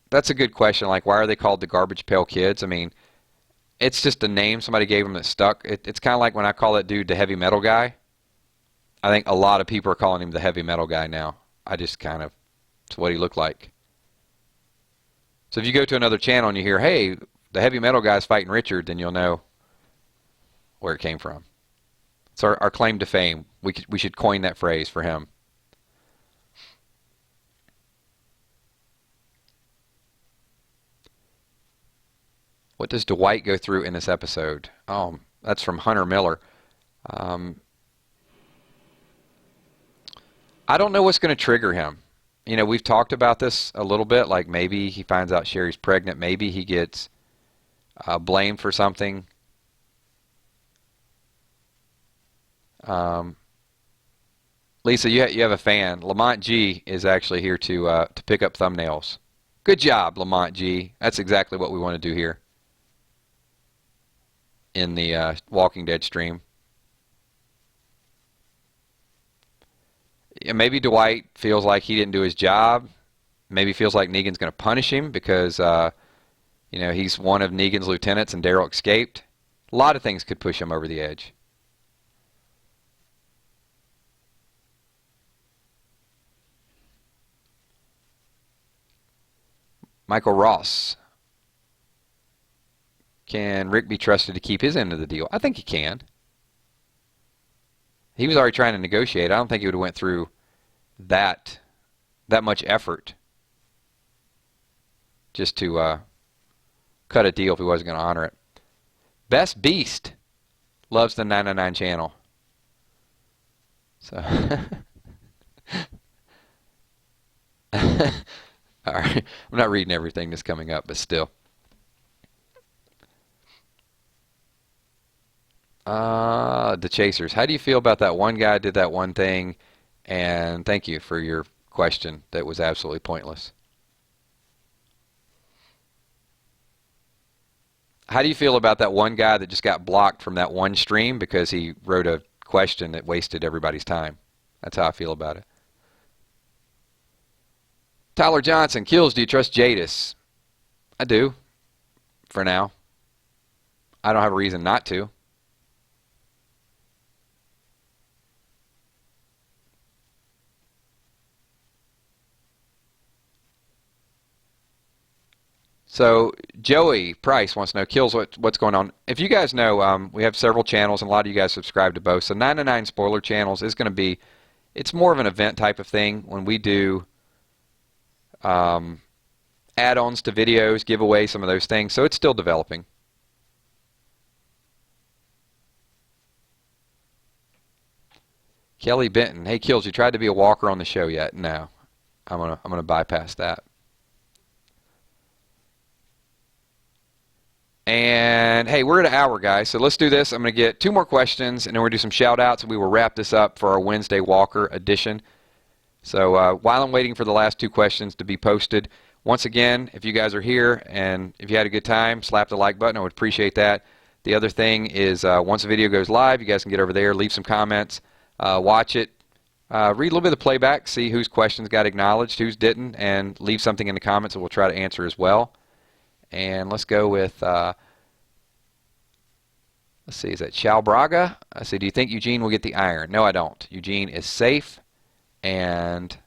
that's a good question. Like, why are they called the Garbage Pail Kids? I mean, it's just a name somebody gave them that stuck. It's kind of like when I call that dude the heavy metal guy. I think a lot of people are calling him the heavy metal guy now. It's what he looked like. So if you go to another channel and you hear, hey, the heavy metal guy's fighting Richard, then you'll know where it came from. It's our claim to fame. We should coin that phrase for him. What does Dwight go through in this episode? Oh, that's from Hunter Miller. I don't know what's going to trigger him. You know, we've talked about this a little bit, like maybe he finds out Sherry's pregnant, maybe he gets blamed for something. Lisa, you have a fan. Lamont G is actually here to pick up thumbnails. Good job, Lamont G. That's exactly what we want to do here in the Walking Dead stream. Maybe Dwight feels like he didn't do his job. Maybe feels like Negan's going to punish him because, you know, he's one of Negan's lieutenants and Daryl escaped. A lot of things could push him over the edge. Michael Ross. Can Rick be trusted to keep his end of the deal? I think he can. He was already trying to negotiate. I don't think he would have went through that much effort just to cut a deal if he wasn't going to honor it. Best Beast loves the 999 channel. So, all right. I'm not reading everything that's coming up, but still. The Chasers. How do you feel about that one guy did that one thing? And thank you for your question. That was absolutely pointless. How do you feel about that one guy that just got blocked from that one stream because he wrote a question that wasted everybody's time? That's how I feel about it. Tyler Johnson, Kills, do you trust Jadis? I do. For now. I don't have a reason not to. So Joey Price wants to know, Kills, what's going on? If you guys know, we have several channels, and a lot of you guys subscribe to both. So 999 Spoiler Channels is going to be, it's more of an event type of thing when we do add-ons to videos, give away some of those things. So it's still developing. Kelly Benton, hey Kills, you tried to be a walker on the show yet? No, I'm gonna bypass that. And hey, we're at an hour, guys, so let's do this. I'm going to get 2 more questions, and then we're going to do some shout-outs, and we will wrap this up for our Wednesday Walker edition. So while I'm waiting for the last 2 questions to be posted, once again, if you guys are here and if you had a good time, slap the like button. I would appreciate that. The other thing is once the video goes live, you guys can get over there, leave some comments, watch it, read a little bit of the playback, see whose questions got acknowledged, whose didn't, and leave something in the comments that we'll try to answer as well. And let's go with, let's see, is that Chow Braga? I say, do you think Eugene will get the iron? No, I don't. Eugene is safe. And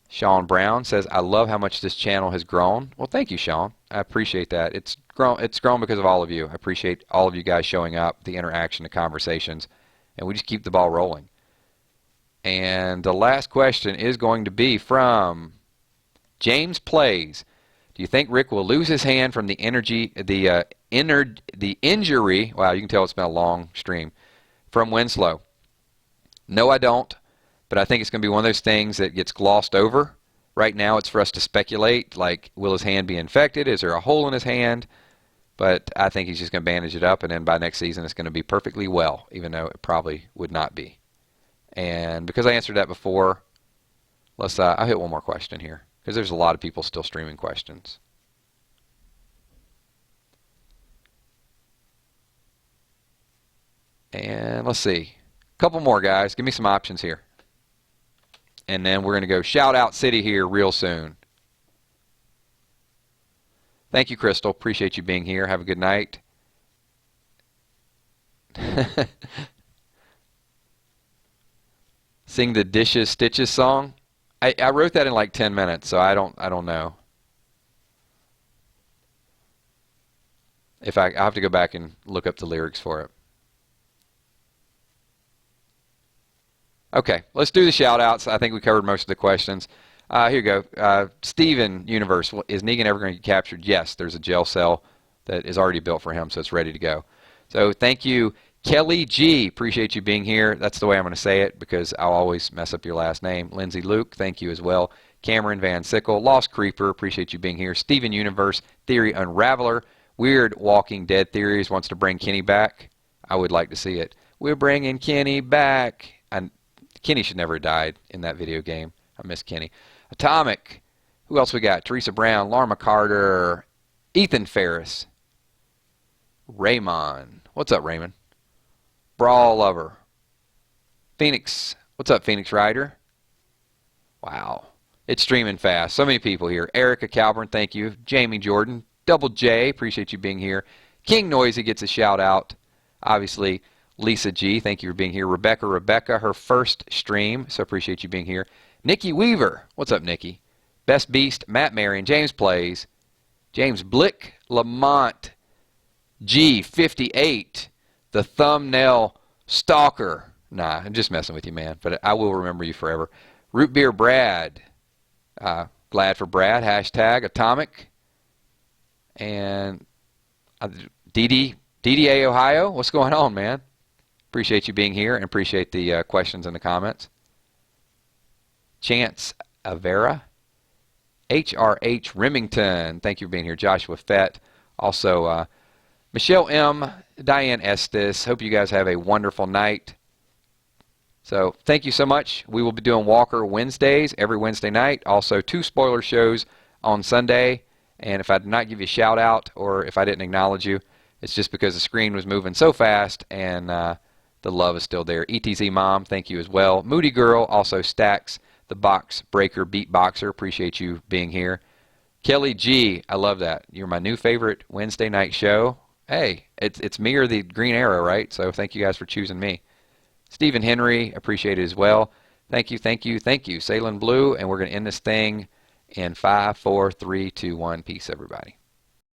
Sean Brown says, I love how much this channel has grown. Well, thank you, Sean. I appreciate that. It's grown because of all of you. I appreciate all of you guys showing up, the interaction, the conversations, and we just keep the ball rolling. And the last question is going to be from James Plays. Do you think Rick will lose his hand from the injury? Wow, you can tell it's been a long stream. From Winslow. No, I don't. But I think it's going to be one of those things that gets glossed over. Right now, it's for us to speculate. Like, will his hand be infected? Is there a hole in his hand? But I think he's just going to bandage it up, and then by next season, it's going to be perfectly well, even though it probably would not be. And because I answered that before, I'll hit one more question here, because there's a lot of people still streaming questions. And let's see. A couple more, guys. Give me some options here. And then we're going to go Shout Out City here real soon. Thank you, Crystal. Appreciate you being here. Have a good night. Sing the Dishes Stitches song. I wrote that in like 10 minutes, so I don't know. I'll have to go back and look up the lyrics for it. Okay, let's do the shout-outs. I think we covered most of the questions. Here you go. Steven Universe, is Negan ever going to get captured? Yes, there's a jail cell that is already built for him, so it's ready to go. So thank you, Kelly G. Appreciate you being here. That's the way I'm going to say it because I'll always mess up your last name. Lindsay Luke, thank you as well. Cameron Van Sickle, Lost Creeper, appreciate you being here. Steven Universe, Theory Unraveler, Weird Walking Dead Theories, wants to bring Kenny back. I would like to see it. We're bringing Kenny back. Kenny should never have died in that video game. I miss Kenny. Atomic. Who else we got? Teresa Brown, Larma Carter, Ethan Ferris, Raymond. What's up, Raymond? Brawl Lover. Phoenix. What's up, Phoenix Rider? Wow. It's streaming fast. So many people here. Erica Calburn, thank you. Jamie Jordan. Double J, appreciate you being here. King Noisy gets a shout out. Obviously, Lisa G, thank you for being here. Rebecca, her first stream, so appreciate you being here. Nikki Weaver, what's up, Nikki? Best Beast, Matt Marion, James Plays, James Blick, Lamont, G58, the Thumbnail Stalker. Nah, I'm just messing with you, man, but I will remember you forever. Root Beer Brad, glad for Brad, hashtag Atomic, and DDA Ohio, what's going on, man? Appreciate you being here and appreciate the questions in the comments. Chance Avera. HRH Remington. Thank you for being here. Joshua Fett. Also, Michelle M. Diane Estes. Hope you guys have a wonderful night. So, thank you so much. We will be doing Walker Wednesdays every Wednesday night. Also, 2 spoiler shows on Sunday. And if I did not give you a shout out or if I didn't acknowledge you, it's just because the screen was moving so fast and the love is still there. ETZ Mom, thank you as well. Moody Girl, also Stacks, the Box Breaker Beatboxer. Appreciate you being here. Kelly G, I love that. You're my new favorite Wednesday night show. Hey, it's me or the Green Arrow, right? So thank you guys for choosing me. Stephen Henry, appreciate it as well. Thank you, thank you, thank you. Salem Blue, and we're going to end this thing in 5, 4, 3, 2, 1. Peace, everybody.